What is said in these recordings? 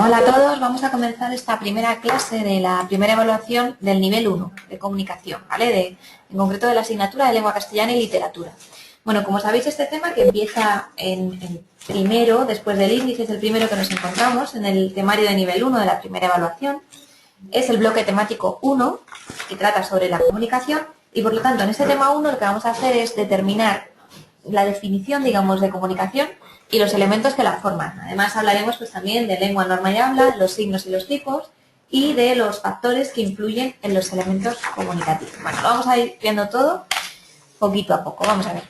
Hola a todos. Vamos a comenzar esta primera clase de la primera evaluación del nivel 1 de comunicación, ¿vale? En concreto de la asignatura de lengua castellana y literatura. Bueno, como sabéis, este tema que empieza en primero, después del índice, es el primero que nos encontramos en el temario de nivel 1 de la primera evaluación. Es el bloque temático 1, que trata sobre la comunicación, y por lo tanto, en este tema 1 lo que vamos a hacer es determinar la definición, digamos, de comunicación y los elementos que la forman. Además, hablaremos pues también de lengua, norma y habla, los signos y los tipos, y de los factores que influyen en los elementos comunicativos. Bueno, lo vamos a ir viendo todo poquito a poco. Vamos a ver.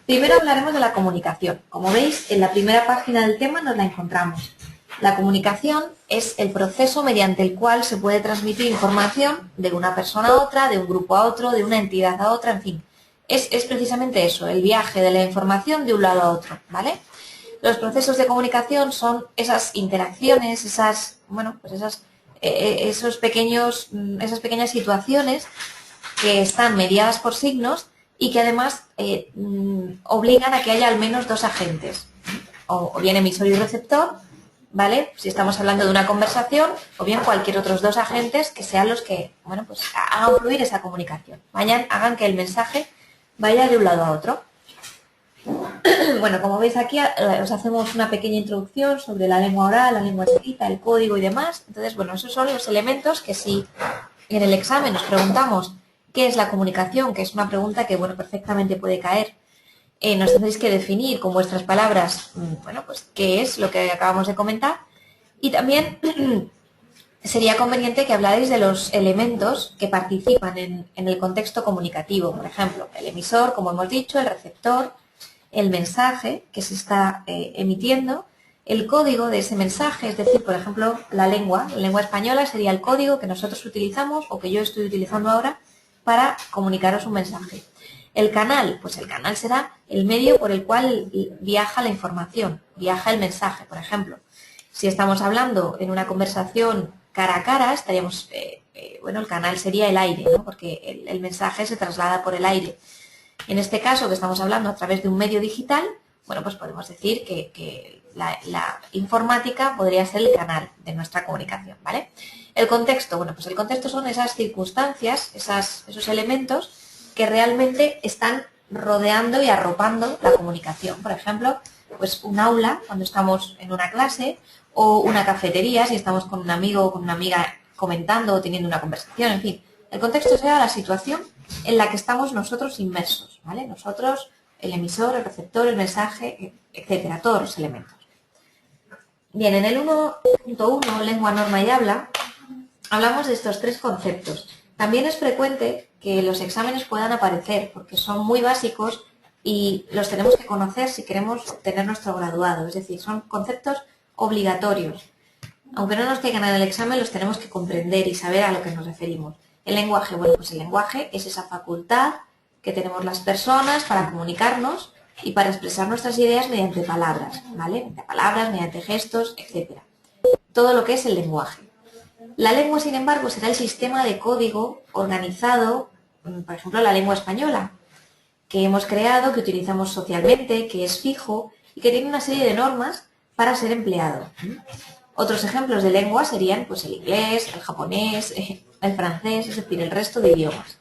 Primero hablaremos de la comunicación. Como veis, en la primera página del tema nos la encontramos. La comunicación es el proceso mediante el cual se puede transmitir información de una persona a otra, de un grupo a otro, de una entidad a otra, en fin. Es precisamente eso, el viaje de la información de un lado a otro, ¿vale? Los procesos de comunicación son esas interacciones, esas pequeñas situaciones que están mediadas por signos y que además obligan a que haya al menos dos agentes, o bien emisor y receptor, ¿vale? Si estamos hablando de una conversación, o bien cualquier otros dos agentes que sean los que, bueno, pues hagan fluir esa comunicación, hagan que el mensaje vaya de un lado a otro. Bueno, como veis aquí, os hacemos una pequeña introducción sobre la lengua oral, la lengua escrita, el código y demás. Entonces, bueno, esos son los elementos que si en el examen nos preguntamos qué es la comunicación, que es una pregunta que, bueno, perfectamente puede caer, nos tendréis que definir con vuestras palabras, bueno, pues qué es lo que acabamos de comentar. Y también sería conveniente que hablarais de los elementos que participan en el contexto comunicativo. Por ejemplo, el emisor, como hemos dicho, el receptor, el mensaje que se está emitiendo, el código de ese mensaje, es decir, por ejemplo, la lengua española sería el código que nosotros utilizamos o que yo estoy utilizando ahora para comunicaros un mensaje. El canal, pues el canal será el medio por el cual viaja la información, viaja el mensaje, por ejemplo. Si estamos hablando en una conversación cara a cara, estaríamos, bueno, el canal sería el aire, ¿no? Porque el mensaje se traslada por el aire. En este caso, que estamos hablando a través de un medio digital, bueno, pues podemos decir que la informática podría ser el canal de nuestra comunicación, ¿vale? El contexto, bueno, pues el contexto son esas circunstancias, esos elementos que realmente están rodeando y arropando la comunicación. Por ejemplo, pues un aula, cuando estamos en una clase, o una cafetería, si estamos con un amigo o con una amiga comentando o teniendo una conversación, en fin. El contexto será la situación en la que estamos nosotros inmersos, ¿vale? Nosotros, el emisor, el receptor, el mensaje, etcétera, todos los elementos. Bien, en el 1.1, lengua, norma y habla, hablamos de estos tres conceptos. También es frecuente que los exámenes puedan aparecer porque son muy básicos y los tenemos que conocer si queremos tener nuestro graduado. Es decir, son conceptos obligatorios. Aunque no nos caigan en el examen, los tenemos que comprender y saber a lo que nos referimos. El lenguaje, bueno, pues el lenguaje es esa facultad que tenemos las personas para comunicarnos y para expresar nuestras ideas mediante palabras, ¿vale? Mediante palabras, mediante gestos, etc. Todo lo que es el lenguaje. La lengua, sin embargo, será el sistema de código organizado, por ejemplo, la lengua española, que hemos creado, que utilizamos socialmente, que es fijo y que tiene una serie de normas para ser empleado. Otros ejemplos de lengua serían pues, el inglés, el japonés, el francés, es decir, el resto de idiomas.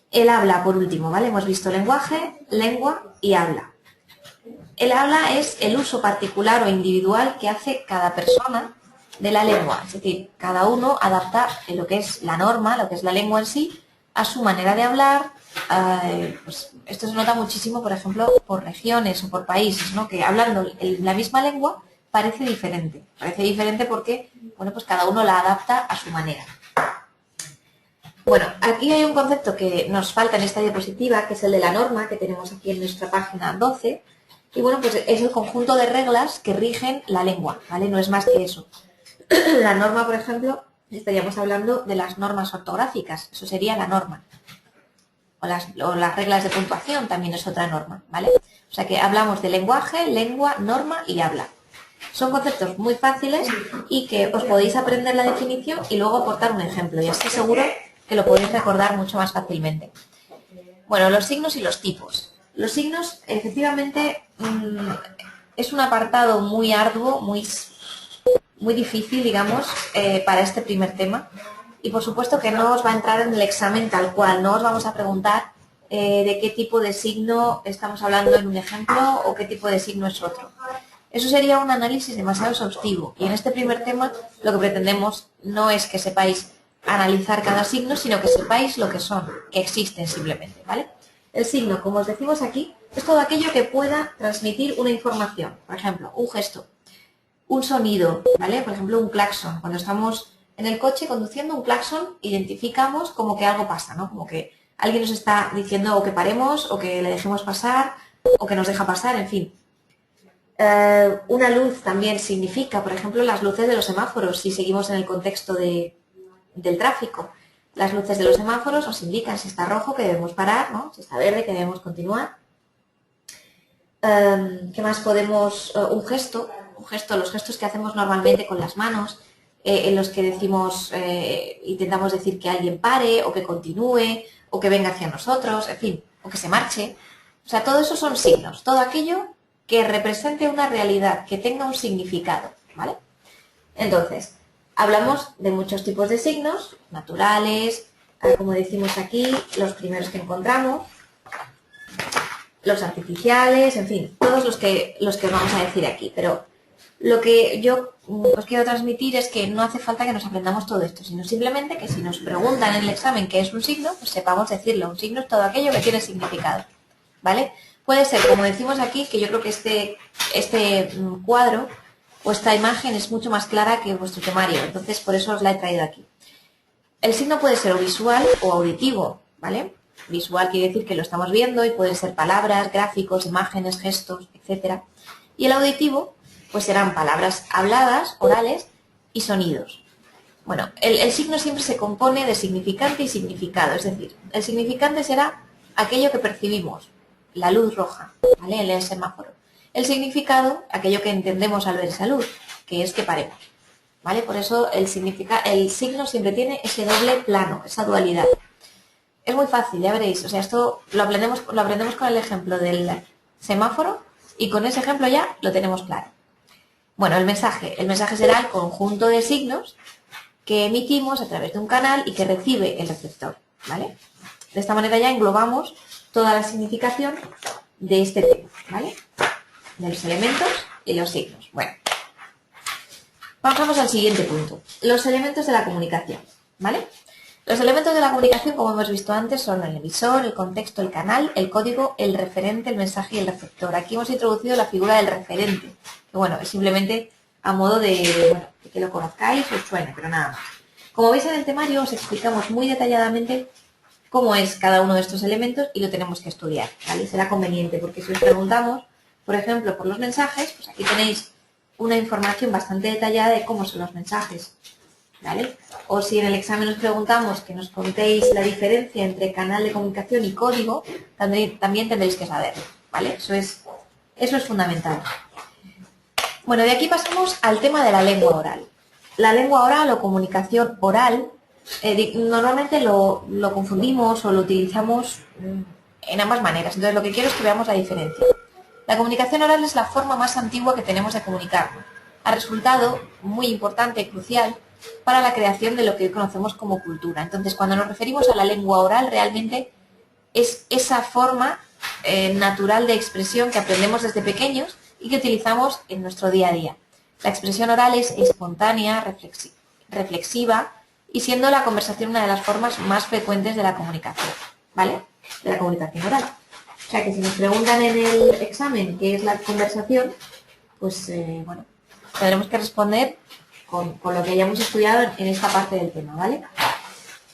El habla, por último, ¿vale? Hemos visto lenguaje, lengua y habla. El habla es el uso particular o individual que hace cada persona de la lengua. Es decir, cada uno adapta lo que es la norma, lo que es la lengua en sí, a su manera de hablar. Pues esto se nota muchísimo, por ejemplo, por regiones o por países, ¿no? Que hablando la misma lengua parece diferente. Parece diferente porque, bueno, pues cada uno la adapta a su manera. Bueno, aquí hay un concepto que nos falta en esta diapositiva, que es el de la norma, que tenemos aquí en nuestra página 12. Y bueno, pues es el conjunto de reglas que rigen la lengua, ¿vale? No es más que eso. La norma, por ejemplo, estaríamos hablando de las normas ortográficas. Eso sería la norma. O las reglas de puntuación también es otra norma, ¿vale? O sea que hablamos de lenguaje, lengua, norma y habla. Son conceptos muy fáciles y que os podéis aprender la definición y luego aportar un ejemplo. Y así seguro que lo podéis recordar mucho más fácilmente. Bueno, los signos y los tipos. Los signos, efectivamente, es un apartado muy arduo, muy muy difícil, digamos, para este primer tema. Y por supuesto que no os va a entrar en el examen tal cual, no os vamos a preguntar de qué tipo de signo estamos hablando en un ejemplo o qué tipo de signo es otro. Eso sería un análisis demasiado exhaustivo y en este primer tema lo que pretendemos no es que sepáis analizar cada signo, sino que sepáis lo que son, que existen simplemente, ¿vale? El signo, como os decimos aquí, es todo aquello que pueda transmitir una información, por ejemplo, un gesto, un sonido, ¿vale? Por ejemplo, un claxon. Cuando estamos en el coche conduciendo un claxon, identificamos como que algo pasa, ¿no? Como que alguien nos está diciendo o que paremos, o que le dejemos pasar, o que nos deja pasar, en fin. Una luz también significa, por ejemplo, las luces de los semáforos, si seguimos en el contexto del tráfico. Las luces de los semáforos nos indican si está rojo que debemos parar, ¿no? Si está verde que debemos continuar. ¿Qué más podemos? Un gesto, los gestos que hacemos normalmente con las manos, en los que decimos, intentamos decir que alguien pare, o que continúe, o que venga hacia nosotros, en fin, o que se marche. O sea, todo eso son signos, todo aquello que represente una realidad, que tenga un significado, ¿vale? Entonces, hablamos de muchos tipos de signos, naturales, como decimos aquí, los primeros que encontramos, los artificiales, en fin, todos los que os vamos a decir aquí. Pero lo que yo os quiero transmitir es que no hace falta que nos aprendamos todo esto, sino simplemente que si nos preguntan en el examen qué es un signo, pues sepamos decirlo. Un signo es todo aquello que tiene significado, ¿vale? Puede ser, como decimos aquí, que yo creo que este cuadro o esta imagen es mucho más clara que vuestro temario, entonces por eso os la he traído aquí. El signo puede ser o visual o auditivo, ¿vale? Visual quiere decir que lo estamos viendo y pueden ser palabras, gráficos, imágenes, gestos, etc. Y el auditivo, pues serán palabras habladas, orales y sonidos. Bueno, el signo siempre se compone de significante y significado, es decir, el significante será aquello que percibimos, la luz roja, ¿vale? En el semáforo. El significado, aquello que entendemos al ver esa luz, que es que paremos, ¿vale? Por eso el signo siempre tiene ese doble plano, esa dualidad. Es muy fácil, ya veréis, o sea, esto lo aprendemos con el ejemplo del semáforo y con ese ejemplo ya lo tenemos claro. Bueno, el mensaje será el conjunto de signos que emitimos a través de un canal y que recibe el receptor, ¿vale? De esta manera ya englobamos toda la significación de este tema, ¿vale? De los elementos y los signos. Bueno, pasamos al siguiente punto, los elementos de la comunicación, ¿vale? Los elementos de la comunicación, como hemos visto antes, son el emisor, el contexto, el canal, el código, el referente, el mensaje y el receptor. Aquí hemos introducido la figura del referente, que bueno, es simplemente a modo de que lo conozcáis, os suene, pero nada más. Como veis en el temario, os explicamos muy detalladamente cómo es cada uno de estos elementos y lo tenemos que estudiar, ¿vale? Será conveniente, porque si os preguntamos, por ejemplo, por los mensajes, pues aquí tenéis una información bastante detallada de cómo son los mensajes, ¿vale? O si en el examen os preguntamos que nos contéis la diferencia entre canal de comunicación y código, también tendréis que saberlo, ¿vale? Eso es fundamental. Bueno, de aquí pasamos al tema de la lengua oral. La lengua oral o comunicación oral, normalmente lo confundimos o lo utilizamos en ambas maneras. Entonces, lo que quiero es que veamos la diferencia. La comunicación oral es la forma más antigua que tenemos de comunicarnos. Ha resultado muy importante y crucial para la creación de lo que hoy conocemos como cultura. Entonces, cuando nos referimos a la lengua oral, realmente es esa forma natural de expresión que aprendemos desde pequeños y que utilizamos en nuestro día a día. La expresión oral es espontánea, reflexiva y siendo la conversación una de las formas más frecuentes de la comunicación, ¿vale? De la comunicación oral. O sea que si nos preguntan en el examen qué es la conversación, pues bueno, tendremos que responder con lo que hayamos estudiado en esta parte del tema, ¿vale?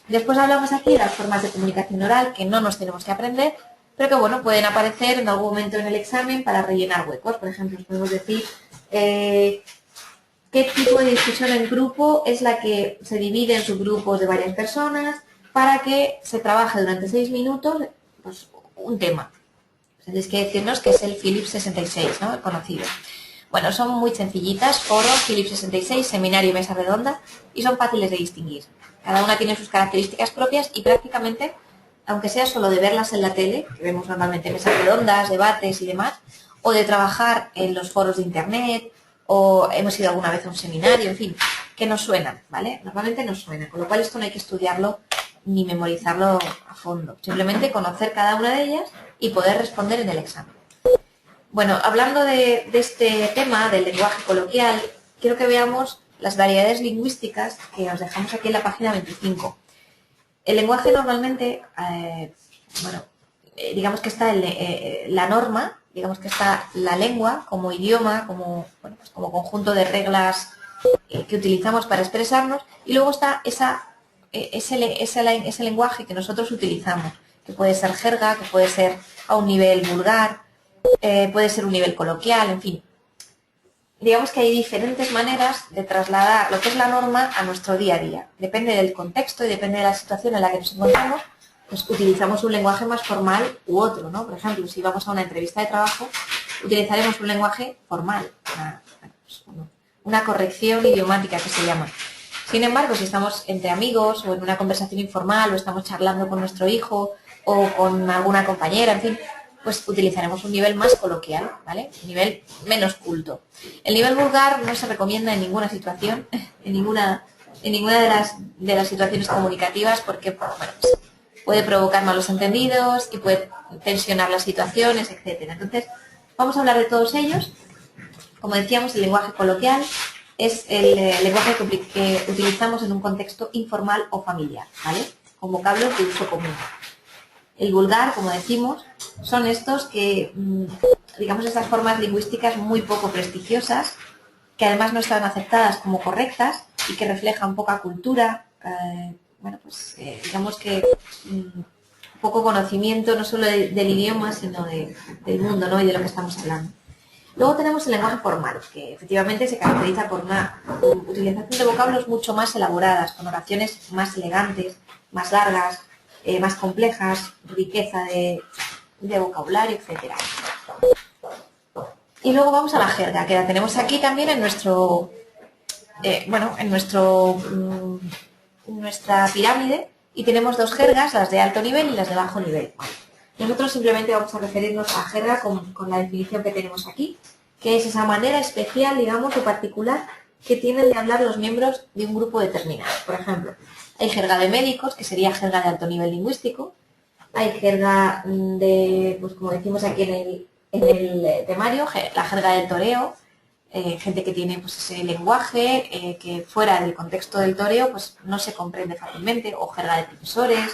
Después hablamos aquí de las formas de comunicación oral que no nos tenemos que aprender, pero que bueno, pueden aparecer en algún momento en el examen para rellenar huecos. Por ejemplo, os podemos decir qué tipo de discusión en grupo es la que se divide en subgrupos de varias personas para que se trabaje durante 6 minutos pues, un tema. Tenéis que decirnos que es el Philips 66, ¿no? El conocido. Bueno, son muy sencillitas, foro, Philips 66, seminario y mesa redonda, y son fáciles de distinguir. Cada una tiene sus características propias y prácticamente, aunque sea solo de verlas en la tele, que vemos normalmente mesas redondas, debates y demás, o de trabajar en los foros de internet, o hemos ido alguna vez a un seminario, en fin, que nos suenan, ¿vale? Normalmente nos suena, con lo cual esto no hay que estudiarlo ni memorizarlo a fondo, simplemente conocer cada una de ellas y poder responder en el examen. Bueno, hablando de este tema del lenguaje coloquial, quiero que veamos las variedades lingüísticas que os dejamos aquí en la página 25. El lenguaje normalmente, digamos que está la norma, digamos que está la lengua como idioma, como conjunto de reglas que utilizamos para expresarnos, y luego está ese lenguaje que nosotros utilizamos, que puede ser jerga, que puede ser a un nivel vulgar, puede ser un nivel coloquial, en fin. Digamos que hay diferentes maneras de trasladar lo que es la norma a nuestro día a día. Depende del contexto y depende de la situación en la que nos encontramos, pues utilizamos un lenguaje más formal u otro, ¿no? Por ejemplo, si vamos a una entrevista de trabajo, utilizaremos un lenguaje formal, una corrección idiomática que se llama. Sin embargo, si estamos entre amigos o en una conversación informal o estamos charlando con nuestro hijo o con alguna compañera, en fin, pues utilizaremos un nivel más coloquial, ¿vale? Un nivel menos culto. El nivel vulgar no se recomienda en ninguna situación, en ninguna de las situaciones comunicativas, porque bueno, pues, puede provocar malos entendidos y puede tensionar las situaciones, etc. Entonces, vamos a hablar de todos ellos. Como decíamos, el lenguaje coloquial es el lenguaje que utilizamos en un contexto informal o familiar, ¿vale? Con vocablos de uso común. El vulgar, como decimos, son estos que, digamos, estas formas lingüísticas muy poco prestigiosas, que además no están aceptadas como correctas y que reflejan poca cultura, digamos que poco conocimiento no solo del idioma, sino del mundo, ¿no? Y de lo que estamos hablando. Luego tenemos el lenguaje formal, que efectivamente se caracteriza por una utilización de vocablos mucho más elaboradas, con oraciones más elegantes, más largas, más complejas, riqueza de vocabulario, etc. Y luego vamos a la jerga, que la tenemos aquí también en nuestra pirámide, y tenemos dos jergas, las de alto nivel y las de bajo nivel. Nosotros simplemente vamos a referirnos a jerga con la definición que tenemos aquí, que es esa manera especial, digamos, o particular que tienen de hablar los miembros de un grupo determinado. Por ejemplo, hay jerga de médicos, que sería jerga de alto nivel lingüístico. Hay jerga de, pues como decimos aquí en el temario, la jerga del toreo, gente que tiene pues, ese lenguaje que fuera del contexto del toreo pues no se comprende fácilmente, o jerga de profesores,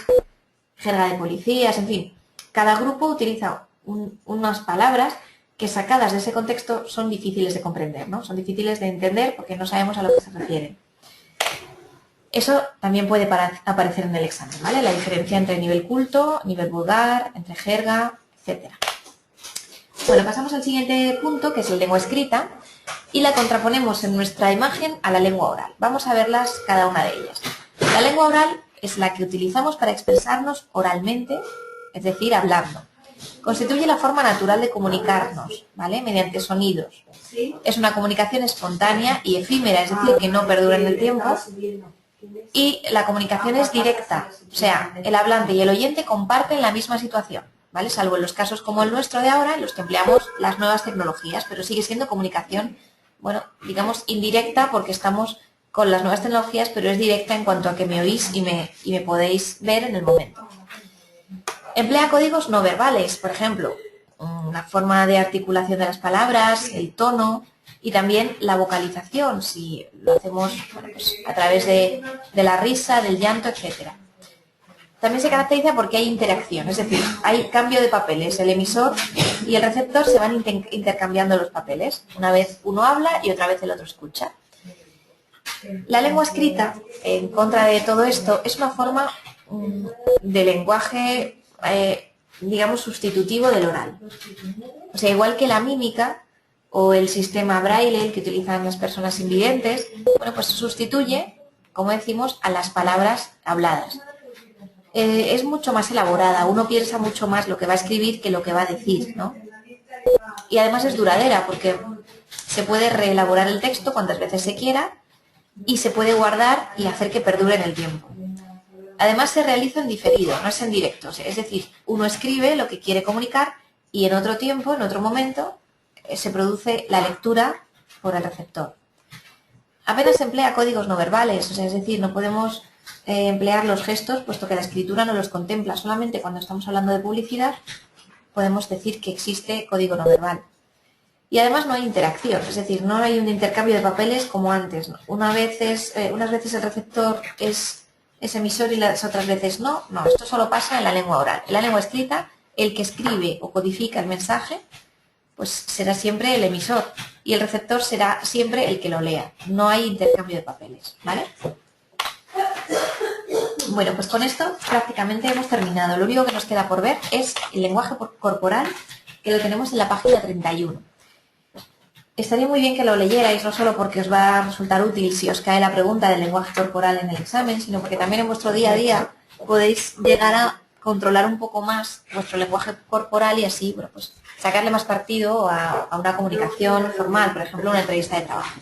jerga de policías, en fin. Cada grupo utiliza unas palabras que sacadas de ese contexto son difíciles de comprender, ¿no? Son difíciles de entender porque no sabemos a lo que se refieren. Eso también puede aparecer en el examen, ¿vale? La diferencia entre nivel culto, nivel vulgar, entre jerga, etc. Bueno, pasamos al siguiente punto, que es la lengua escrita, y la contraponemos en nuestra imagen a la lengua oral. Vamos a verlas cada una de ellas. La lengua oral es la que utilizamos para expresarnos oralmente, es decir, hablando. Constituye la forma natural de comunicarnos, ¿vale? Mediante sonidos. Es una comunicación espontánea y efímera, es decir, que no perdura en el tiempo. Y la comunicación es directa, o sea, el hablante y el oyente comparten la misma situación, ¿vale? Salvo en los casos como el nuestro de ahora, en los que empleamos las nuevas tecnologías, pero sigue siendo comunicación, bueno, digamos indirecta porque estamos con las nuevas tecnologías, pero es directa en cuanto a que me oís y me podéis ver en el momento. Emplea códigos no verbales, por ejemplo, la forma de articulación de las palabras, el tono y también la vocalización, si lo hacemos pues, a través de la risa, del llanto, etc. También se caracteriza porque hay interacción, es decir, hay cambio de papeles. El emisor y el receptor se van intercambiando los papeles. Una vez uno habla y otra vez el otro escucha. La lengua escrita, en contra de todo esto, es una forma de lenguaje digamos, sustitutivo del oral. O sea, igual que la mímica o el sistema braille que utilizan las personas invidentes, bueno, pues sustituye, como decimos, a las palabras habladas. Es mucho más elaborada, uno piensa mucho más lo que va a escribir que lo que va a decir, ¿no? Y además es duradera porque se puede reelaborar el texto cuantas veces se quiera y se puede guardar y hacer que perdure en el tiempo. Además se realiza en diferido, no es en directo, es decir, uno escribe lo que quiere comunicar y en otro tiempo, en otro momento, se produce la lectura por el receptor. Apenas emplea códigos no verbales, o sea, es decir, no podemos emplear los gestos puesto que la escritura no los contempla. Solamente cuando estamos hablando de publicidad podemos decir que existe código no verbal. Y además no hay interacción, es decir, no hay un intercambio de papeles como antes, ¿no? Unas veces el receptor es emisor y las otras veces no. No, esto solo pasa en la lengua oral. En la lengua escrita, el que escribe o codifica el mensaje, pues será siempre el emisor y el receptor será siempre el que lo lea. No hay intercambio de papeles, ¿vale? Bueno, pues con esto prácticamente hemos terminado. Lo único que nos queda por ver es el lenguaje corporal, que lo tenemos en la página 31. Estaría muy bien que lo leyerais, no solo porque os va a resultar útil si os cae la pregunta del lenguaje corporal en el examen, sino porque también en vuestro día a día podéis llegar a controlar un poco más vuestro lenguaje corporal y así, bueno, pues sacarle más partido a una comunicación formal, por ejemplo, una entrevista de trabajo.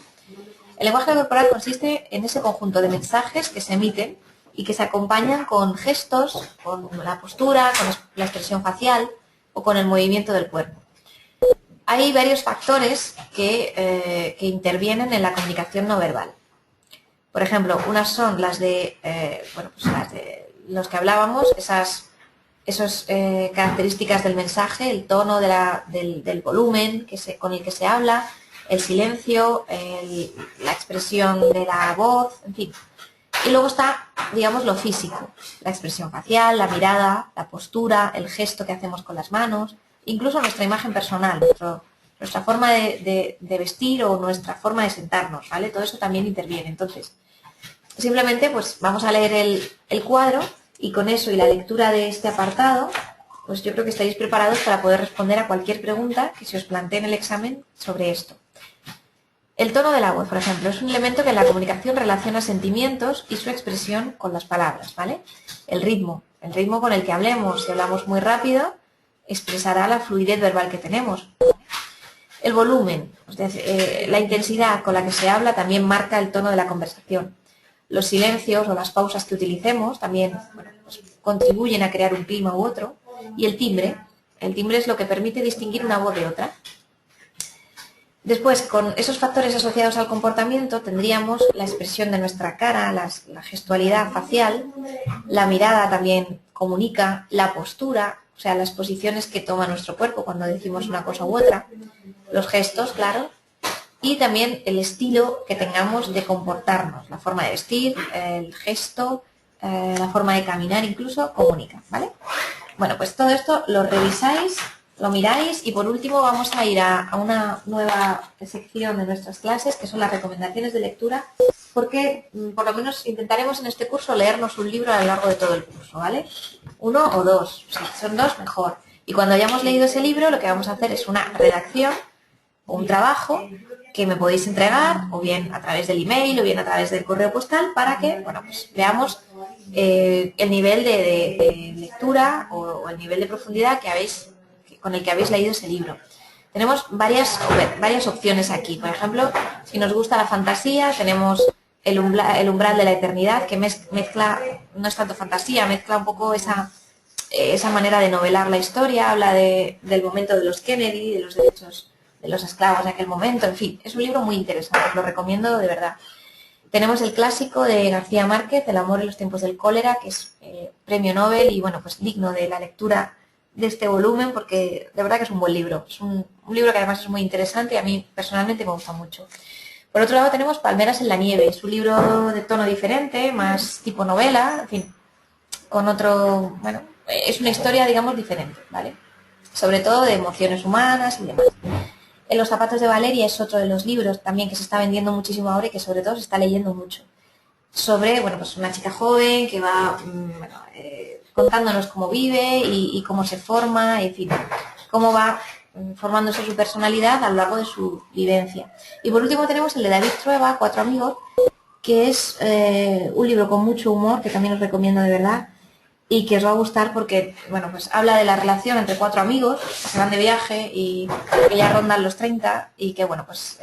El lenguaje corporal consiste en ese conjunto de mensajes que se emiten y que se acompañan con gestos, con la postura, con la expresión facial o con el movimiento del cuerpo. Hay varios factores que intervienen en la comunicación no verbal. Por ejemplo, unas son las de, las de los que hablábamos, esas características del mensaje, el tono del volumen con el que se habla, el silencio, la expresión de la voz, en fin. Y luego está, digamos, lo físico, la expresión facial, la mirada, la postura, el gesto que hacemos con las manos, incluso nuestra imagen personal, nuestra forma de vestir o nuestra forma de sentarnos, ¿vale? Todo eso también interviene. Entonces, simplemente pues vamos a leer el cuadro y con eso y la lectura de este apartado, pues yo creo que estaréis preparados para poder responder a cualquier pregunta que se os plantee en el examen sobre esto. El tono de la voz, por ejemplo, es un elemento que en la comunicación relaciona sentimientos y su expresión con las palabras, ¿vale? El ritmo con el que hablemos, si hablamos muy rápido, expresará la fluidez verbal que tenemos. El volumen, la intensidad con la que se habla también marca el tono de la conversación. Los silencios o las pausas que utilicemos también pues contribuyen a crear un clima u otro. Y el timbre es lo que permite distinguir una voz de otra. Después, con esos factores asociados al comportamiento, tendríamos la expresión de nuestra cara, la gestualidad facial, la mirada también comunica, la postura, o sea, las posiciones que toma nuestro cuerpo cuando decimos una cosa u otra, los gestos, claro, y también el estilo que tengamos de comportarnos, la forma de vestir, el gesto, la forma de caminar incluso, comunica, ¿vale? Bueno, pues todo esto lo revisáis, lo miráis y por último vamos a ir a una nueva sección de nuestras clases que son las recomendaciones de lectura, porque por lo menos intentaremos en este curso leernos un libro a lo largo de todo el curso, ¿vale? Uno o dos, si son dos mejor. Y cuando hayamos leído ese libro lo que vamos a hacer es una redacción o un trabajo que me podéis entregar o bien a través del email o bien a través del correo postal para que, bueno, pues veamos el nivel de lectura o el nivel de profundidad con el que habéis leído ese libro. Tenemos varias opciones aquí. Por ejemplo, si nos gusta la fantasía, tenemos el umbral de la eternidad, que mezcla, no es tanto fantasía, mezcla un poco esa manera de novelar la historia, habla del momento de los Kennedy, de los derechos de los esclavos de aquel momento, en fin, es un libro muy interesante, os lo recomiendo de verdad. Tenemos el clásico de García Márquez, El amor en los tiempos del cólera, que es premio Nobel y bueno, pues digno de la lectura de este volumen porque de verdad que es un buen libro. Es un libro que además es muy interesante y a mí personalmente me gusta mucho. Por otro lado tenemos Palmeras en la nieve, es un libro de tono diferente, más tipo novela, en fin, con otro, bueno, es una historia digamos diferente, ¿vale? Sobre todo de emociones humanas y demás. En los zapatos de Valeria es otro de los libros también que se está vendiendo muchísimo ahora y que sobre todo se está leyendo mucho. Sobre, bueno, pues una chica joven que va contándonos cómo vive y cómo se forma, en fin, cómo va formándose su personalidad a lo largo de su vivencia. Y por último tenemos el de David Trueba, Cuatro amigos, que es un libro con mucho humor que también os recomiendo de verdad y que os va a gustar porque, bueno, pues habla de la relación entre cuatro amigos que se van de viaje y que ya rondan los 30 y que, bueno, pues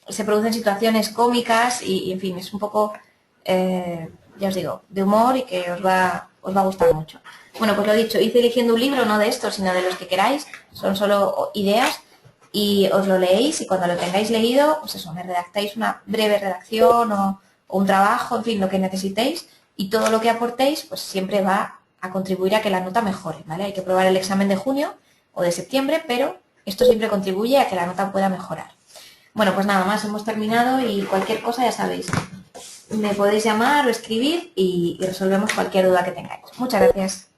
se producen situaciones cómicas y en fin, es un poco, ya os digo, de humor y que os va a gustar mucho. Bueno, pues lo dicho, hice eligiendo un libro, no de estos, sino de los que queráis, son solo ideas y os lo leéis y cuando lo tengáis leído, pues eso, me redactáis una breve redacción o un trabajo, en fin, lo que necesitéis y todo lo que aportéis pues siempre va a contribuir a que la nota mejore, ¿vale? Hay que probar el examen de junio o de septiembre, pero esto siempre contribuye a que la nota pueda mejorar. Bueno, pues nada más, hemos terminado y cualquier cosa ya sabéis, me podéis llamar o escribir y resolvemos cualquier duda que tengáis. Muchas gracias.